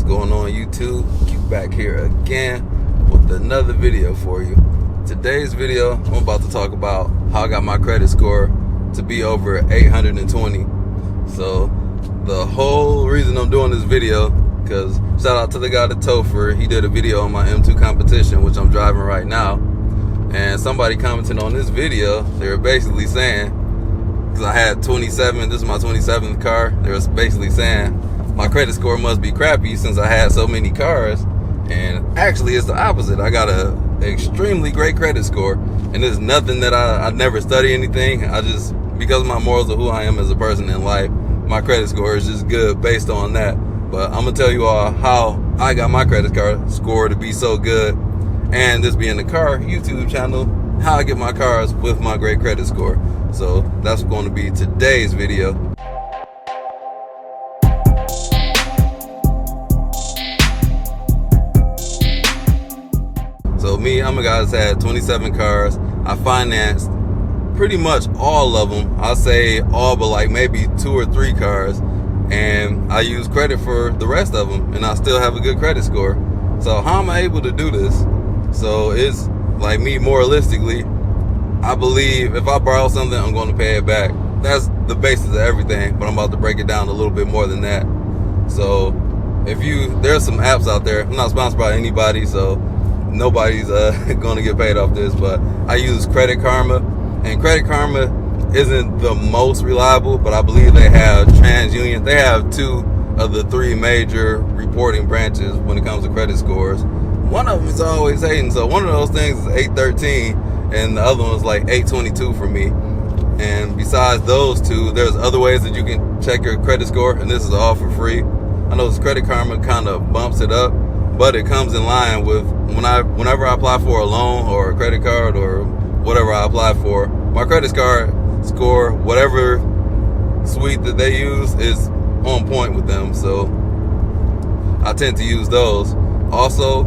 going on, YouTube? Q back here again with another video for you. Today's video, I'm about to talk about how I got my credit score to be over 820. So the whole reason I'm doing this video, because shout out to the guy at Topher, he did a video on my M2 competition, which I'm driving right now. And somebody commented on this video, they were basically saying, because I had 27, this is my 27th car, they were basically saying my credit score must be crappy since I had so many cars. And actually it's the opposite. I got a extremely great credit score, and it's nothing that I never study anything. I just, because of my morals of who I am as a person in life, my credit score is just good based on that. But I'm gonna tell you all how I got my credit card score to be so good, and this being the car YouTube channel, how I get my cars with my great credit score. So that's going to be today's video. So me, I'm a guy that's had 27 cars. I financed pretty much all of them. I'll say all but like maybe 2 or 3 cars. And I use credit for the rest of them, and I still have a good credit score. So how am I able to do this? So it's like me, moralistically, I believe if I borrow something, I'm going to pay it back. That's the basis of everything, but I'm about to break it down a little bit more than that. So there's some apps out there. I'm not sponsored by anybody, so nobody's going to get paid off this, but I use Credit Karma, and Credit Karma isn't the most reliable, but I believe they have TransUnion. They have 2 of the 3 major reporting branches when it comes to credit scores. One of them is always hating, so one of those things is 813, and the other one is like 822 for me. And besides those 2, there's other ways that you can check your credit score, and this is all for free. I know Credit Karma kind of bumps it up, but it comes in line with whenever I apply for a loan or a credit card or whatever I apply for, my credit card score, whatever suite that they use, is on point with them. So I tend to use those. Also,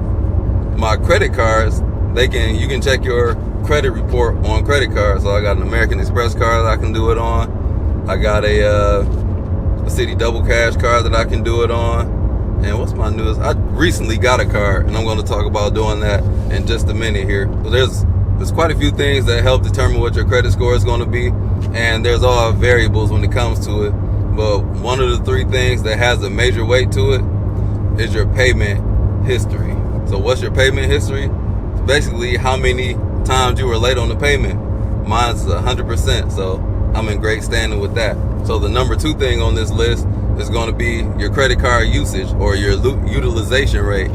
my credit cards, you can check your credit report on credit cards. So I got an American Express card that I can do it on. I got a City Double Cash card that I can do it on. And what's my newest? I recently got a card, and I'm going to talk about doing that in just a minute here. So there's quite a few things that help determine what your credit score is going to be, and there's all variables when it comes to it. But one of the 3 things that has a major weight to it is your payment history. So what's your payment history? It's basically how many times you were late on the payment. Mine's 100%, so I'm in great standing with that. So the number 2 thing on this list is going to be your credit card usage, or your utilization rate.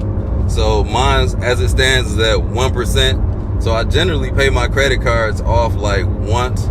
So mine's, as it stands, is at 1%. So I generally pay my credit cards off like once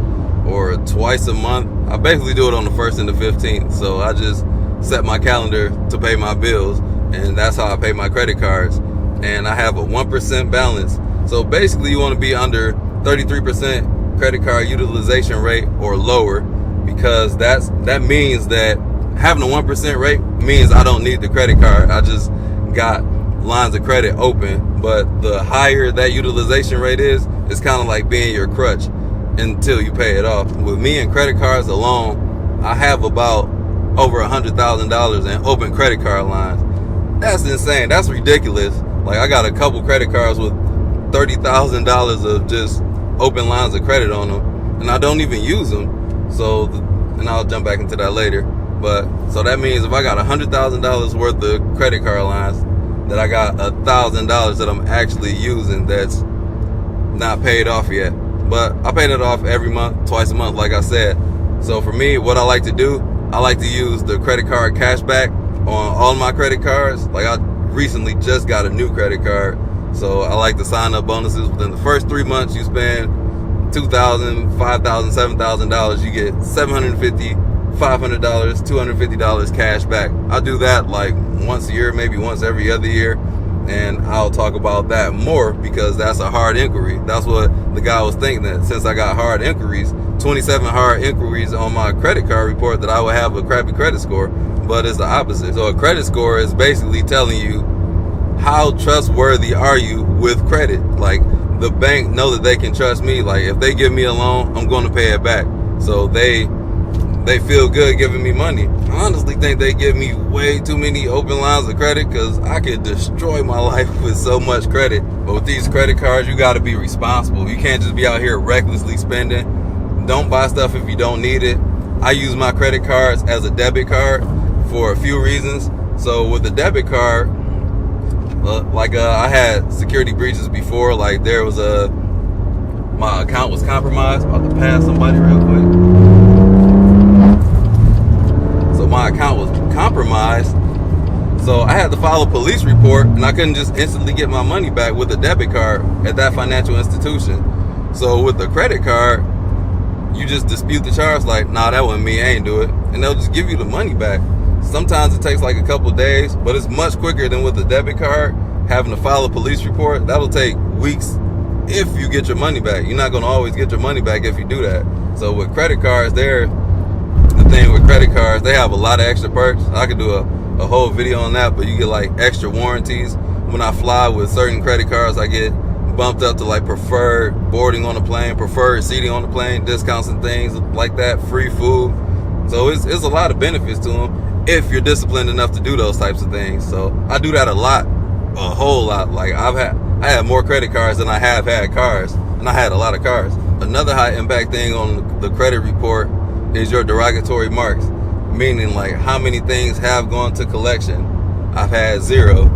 or twice a month. I basically do it on the 1st and the 15th. So I just set my calendar to pay my bills, and that's how I pay my credit cards. And I have a 1% balance. So basically you want to be under 33% credit card utilization rate or lower, because that means that having a 1% rate means I don't need the credit card. I just got lines of credit open. But the higher that utilization rate is, it's kind of like being your crutch until you pay it off. With me and credit cards alone, I have about over $100,000 in open credit card lines. That's insane. That's ridiculous. Like, I got a couple credit cards with $30,000 of just open lines of credit on them, and I don't even use them. So, and I'll jump back into that later. But so that means if I got $100,000 worth of credit card lines, that I got $1,000 that I'm actually using that's not paid off yet. But I pay that off every month, twice a month, like I said. So for me, what I like to do, I like to use the credit card cashback on all my credit cards. Like, I recently just got a new credit card, so I like to sign up bonuses. Within the first 3 months, you spend $2,000, $5,000, $7,000, you get $750, $500, $250 cash back. I do that like once a year, maybe once every other year, and I'll talk about that more because that's a hard inquiry. That's what the guy was thinking, that since I got hard inquiries, 27 hard inquiries on my credit card report, that I would have a crappy credit score. But it's the opposite. So a credit score is basically telling you how trustworthy are you with credit. Like, the bank know that they can trust me. Like, if they give me a loan, I'm going to pay it back. So they they feel good giving me money. I honestly think they give me way too many open lines of credit because I could destroy my life with so much credit. But with these credit cards, you got to be responsible. You can't just be out here recklessly spending. Don't buy stuff if you don't need it. I use my credit cards as a debit card for a few reasons. So with the debit card, I had security breaches before. Like there was my account was compromised. About to pass somebody real quick. So my account was compromised. So I had to file a police report, and I couldn't just instantly get my money back with a debit card at that financial institution. So with the credit card, you just dispute the charge, like, nah, that wasn't me, I ain't do it. And they'll just give you the money back. Sometimes it takes like a couple days, but it's much quicker than with the debit card. Having to file a police report, that'll take weeks if you get your money back. You're not gonna always get your money back if you do that. So with credit cards, the thing with credit cards, they have a lot of extra perks. I could do a whole video on that, but you get like extra warranties. When I fly with certain credit cards, I get bumped up to like preferred boarding on the plane, preferred seating on the plane, discounts and things like that, free food. So it's a lot of benefits to them if you're disciplined enough to do those types of things. So I do that a lot, a whole lot. Like I had more credit cards than I have had cars, and I had a lot of cars. Another high impact thing on the credit report is your derogatory marks, meaning like how many things have gone to collection. I've had 0.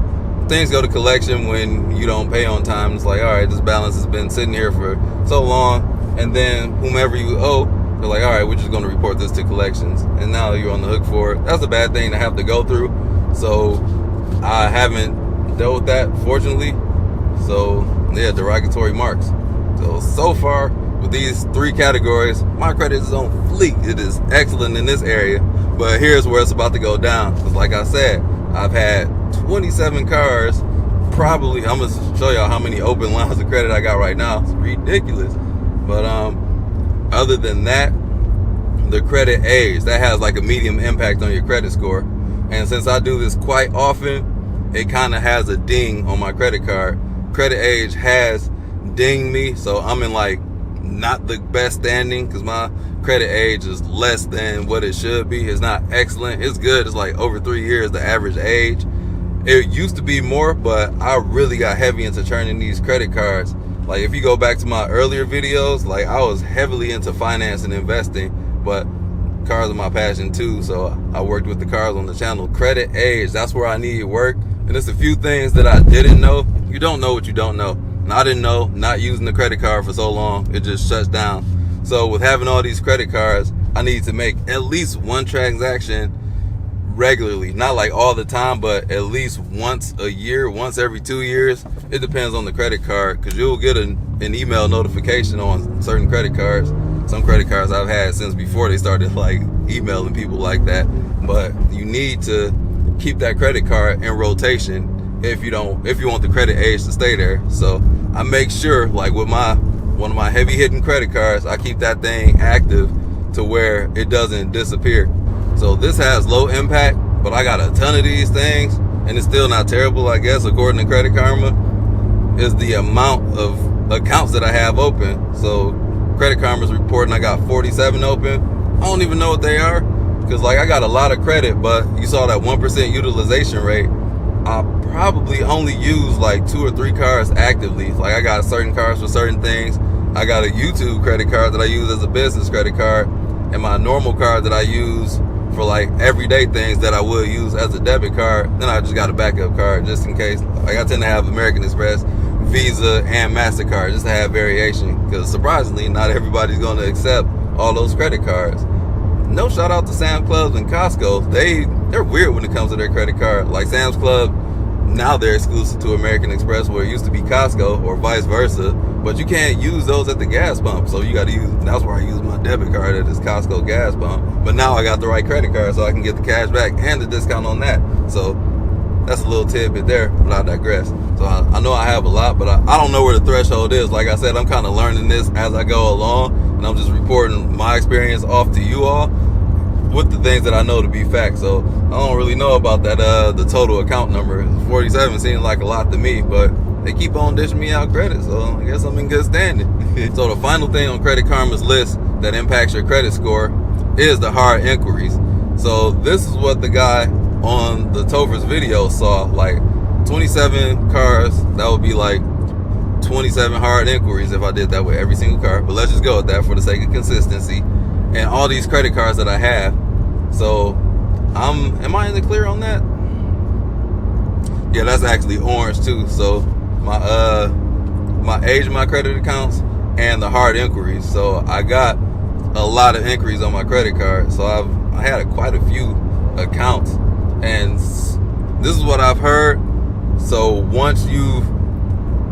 Things go to collection when you don't pay on time. It's like, all right, this balance has been sitting here for so long, and then whomever you owe, they're like, all right, we're just going to report this to collections, and now you're on the hook for it. That's a bad thing to have to go through. So I haven't dealt with that, fortunately. So yeah, derogatory marks. So far with these 3 categories, my credit is on fleek. It is excellent in this area, but here's where it's about to go down. Because like I said, I've had 27 cars. Probably, I'm gonna show y'all how many open lines of credit I got right now. It's ridiculous. But other than that, the credit age, that has like a medium impact on your credit score. And since I do this quite often, it kind of has a ding on my credit card. Credit age has dinged me, so I'm in like not the best standing because my credit age is less than what it should be. It's not excellent. It's good. It's like over 3 years, the average age. It used to be more, but I really got heavy into turning these credit cards. Like if you go back to my earlier videos, like I was heavily into finance and investing, but cars are my passion too. So I worked with the cars on the channel. Credit age, that's where I need work. And there's a few things that I didn't know. You don't know what you don't know. And I didn't know, not using the credit card for so long, it just shuts down. So with having all these credit cards, I need to make at least one transaction regularly. Not like all the time, but at least once a year, once every 2 years. It depends on the credit card, because you'll get an email notification on certain credit cards. Some credit cards I've had since before they started like emailing people like that. But you need to keep that credit card in rotation if you want the credit age to stay there. So I make sure, like with one of my heavy hitting credit cards, I keep that thing active to where it doesn't disappear. So this has low impact, but I got a ton of these things, and it's still not terrible, I guess, according to Credit Karma, is the amount of accounts that I have open. So Credit Karma's reporting I got 47 open. I don't even know what they are, because like I got a lot of credit, but you saw that 1% utilization rate. I probably only use like 2 or 3 cards actively. Like I got certain cards for certain things. I got a YouTube credit card that I use as a business credit card, and my normal card that I use for like everyday things that I would use as a debit card. Then I just got a backup card just in case. Like I tend to have American Express, Visa, and MasterCard just to have variation, because surprisingly not everybody's going to accept all those credit cards. No shout out to Sam's Club and Costco. They're weird when it comes to their credit card. Like Sam's Club, now they're exclusive to American Express, where it used to be Costco, or vice versa. But you can't use those at the gas pump, so you got to use. That's where I use my debit card at this Costco gas pump. But now I got the right credit card, so I can get the cash back and the discount on that. So that's a little tidbit there, but I digress. So I know I have a lot, but I don't know where the threshold is. Like I said, I'm kind of learning this as I go along, and I'm just reporting my experience off to you all with the things that I know to be facts. So I don't really know about that the total account number. 47 seems like a lot to me, but they keep on dishing me out credit, so I guess I'm in good standing. So the final thing on Credit Karma's list that impacts your credit score is the hard inquiries. So this is what the guy on the Topher's video saw, like 27 cars, that would be like 27 hard inquiries if I did that with every single car. But let's just go with that for the sake of consistency. And all these credit cards that I have. So am I in the clear on that? Yeah, that's actually orange too. So my age of my credit accounts and the hard inquiries. So I got a lot of inquiries on my credit card. So I had quite a few accounts, and this is what I've heard. So once you've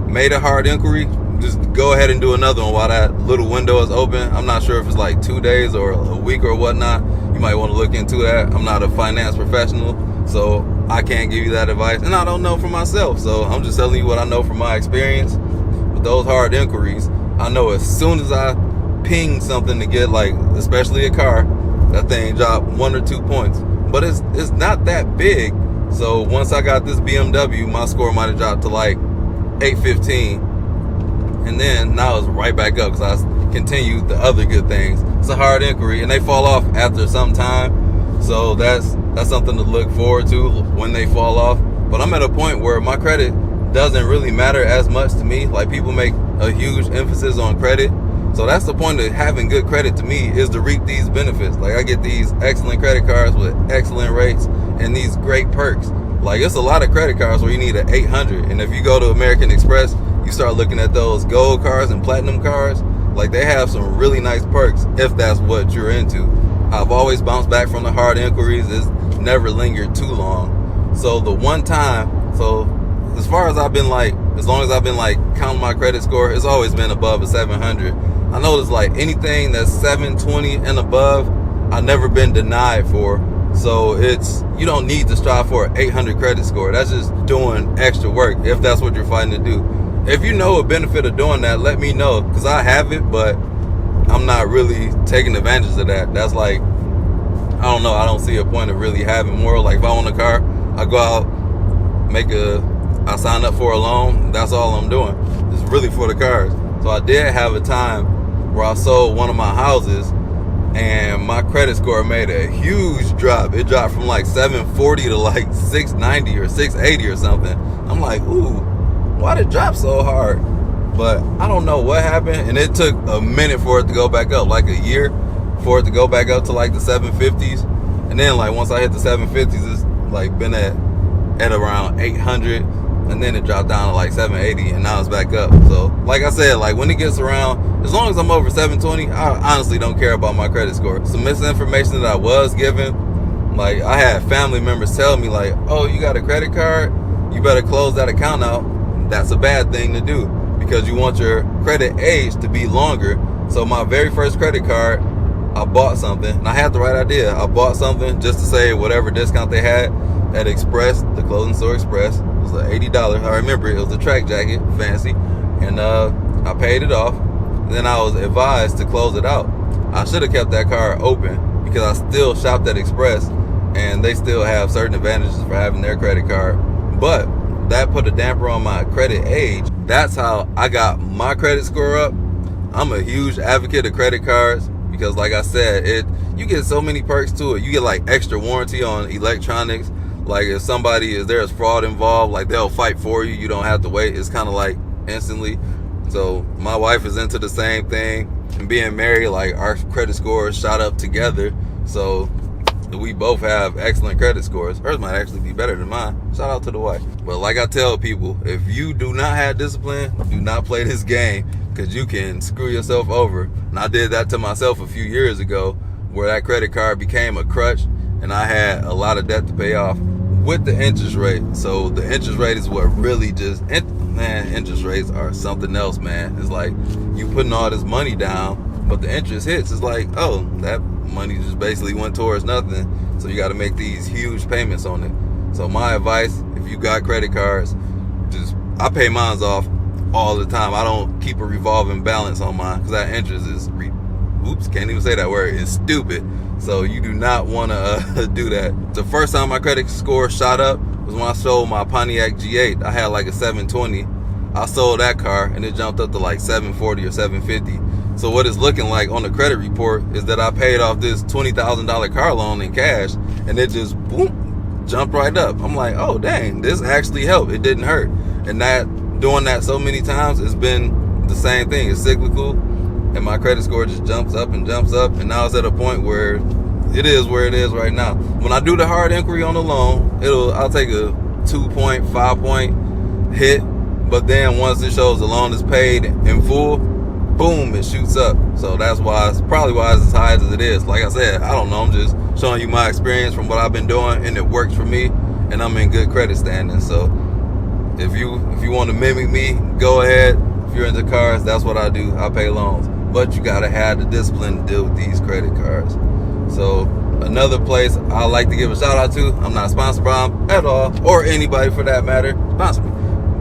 made a hard inquiry, just go ahead and do another one while that little window is open. I'm not sure if it's like 2 days or a week or whatnot. You might want to look into that. I'm not a finance professional, so I can't give you that advice, and I don't know for myself. So I'm just telling you what I know from my experience. With those hard inquiries, I know as soon as I ping something to get, like, especially a car, that thing dropped 1 or 2 points. But it's not that big. So once I got this BMW, my score might have dropped to like 815, and then now it's right back up because I continued the other good things. It's a hard inquiry, and they fall off after some time. So that's something to look forward to when they fall off. But I'm at a point where my credit doesn't really matter as much to me. Like, people make a huge emphasis on credit. So that's the point of having good credit to me, is to reap these benefits. Like, I get these excellent credit cards with excellent rates and these great perks. Like, it's a lot of credit cards where you need an 800. And if you go to American Express, you start looking at those gold cards and platinum cards. Like, they have some really nice perks if that's what you're into. I've always bounced back from the hard inquiries. It's never lingered too long. So the one time, so as far as I've been, like, as long as I've been like counting my credit score, it's always been above a 700. I noticed like anything that's 720 and above, I've never been denied for. So you don't need to strive for an 800 credit score. That's just doing extra work if that's what you're fighting to do. If you know a benefit of doing that, let me know, because I have it, but I'm not really taking advantage of that. That's like, I don't know, I don't see a point of really having more. Like, if I own a car, I go out, I sign up for a loan. That's all I'm doing. It's really for the cars. So I did have a time where I sold one of my houses, and my credit score made a huge drop. It dropped from like 740 to like 690 or 680 or something. I'm like, ooh, why did it drop so hard? But I don't know what happened, and it took a minute for it to go back up, like a year for it to go back up to like the 750s. And then like once I hit the 750s, it's like been at around 800, and then it dropped down to like 780, and now it's back up. So like I said, like when it gets around, as long as I'm over 720, I honestly don't care about my credit score. Some misinformation that I was given, like I had family members tell me like, oh, you got a credit card, you better close that account out. That's a bad thing to do, because you want your credit age to be longer. So my very first credit card, I bought something, and I had the right idea. I bought something just to save whatever discount they had at Express, the clothing store Express. It was like $80. I remember it was a track jacket, fancy, and I paid it off. Then I was advised to close it out. I should have kept that card open, because I still shopped at Express, and they still have certain advantages for having their credit card. But that put a damper on my credit age. That's how I got my credit score up. I'm a huge advocate of credit cards, because like I said, you get so many perks to it. You get like extra warranty on electronics. Like if there's fraud involved, like they'll fight for you. You don't have to wait. It's kind of like instantly. So my wife is into the same thing, and being married, like our credit scores shot up together. So we both have excellent credit scores. Hers might actually be better than mine. Shout out to the wife. But like I tell people, if you do not have discipline, do not play this game, because you can screw yourself over. And I did that to myself a few years ago, where that credit card became a crutch, and I had a lot of debt to pay off with the interest rate. So the interest rate is what really interest rates are something else, man. It's like you putting all this money down, but the interest hits. It's like, oh, that money just basically went towards nothing. So you got to make these huge payments on it. So my advice, if you got credit cards, I pay mine off all the time. I don't keep a revolving balance on mine, because that interest is can't even say that word, it's stupid. So you do not want to do that. The first time my credit score shot up was when I sold my Pontiac G8. I had like a 720. I sold that car, and it jumped up to like 740 or 750. So what it's looking like on the credit report is that I paid off this $20,000 car loan in cash, and it just boom, jumped right up. I'm like, oh dang, this actually helped. It didn't hurt. And doing that so many times, it's been the same thing. It's cyclical, and my credit score just jumps up and jumps up, and now it's at a point where it is where it is right now. When I do the hard inquiry on the loan, I'll take a 2-point, 5-point hit, but then once it shows the loan is paid in full, boom, it shoots up. So that's why it's as high as it is. Like I said, I don't know, I'm just showing you my experience from what I've been doing, and it works for me, and I'm in good credit standing. So if you want to mimic me, go ahead. If you're into cars, that's what I do. I pay loans, but you gotta have the discipline to deal with these credit cards. So another place I like to give a shout out to, I'm not sponsored by them at all, or anybody for that matter, sponsor me,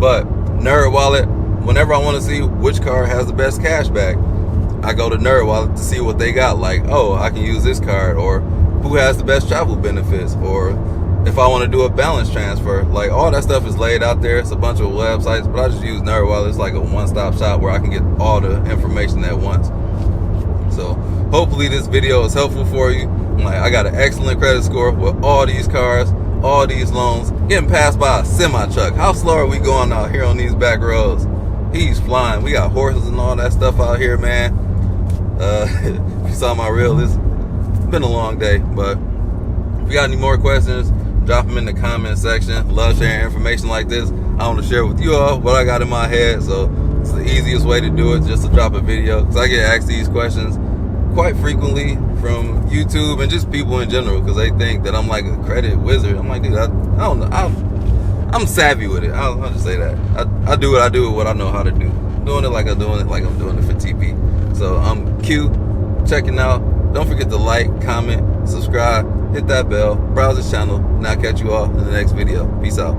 but NerdWallet. Whenever I want to see which card has the best cash back, I go to NerdWallet to see what they got. Like, oh, I can use this card, or who has the best travel benefits, or if I want to do a balance transfer. Like, all that stuff is laid out there. It's a bunch of websites, but I just use NerdWallet. It's like a one-stop shop where I can get all the information at once. So hopefully this video is helpful for you. I got an excellent credit score with all these cars, all these loans, getting passed by a semi-truck. How slow are we going out here on these back roads? He's flying. We got horses and all that stuff out here, man. If you saw my reel, it's been a long day. But if you got any more questions, drop them in the comment section. Love sharing information like this. I want to share with you all what I got in my head. So it's the easiest way to do it, just to drop a video. Because I get asked these questions quite frequently from YouTube and just people in general, because they think that I'm like a credit wizard. I'm like, dude, I don't know. I'm savvy with it. I'll just say that. I do what I do with what I know how to do. Doing it like I'm doing it for TP. So I'm Q, checking out. Don't forget to like, comment, subscribe, hit that bell, browse the channel, and I'll catch you all in the next video. Peace out.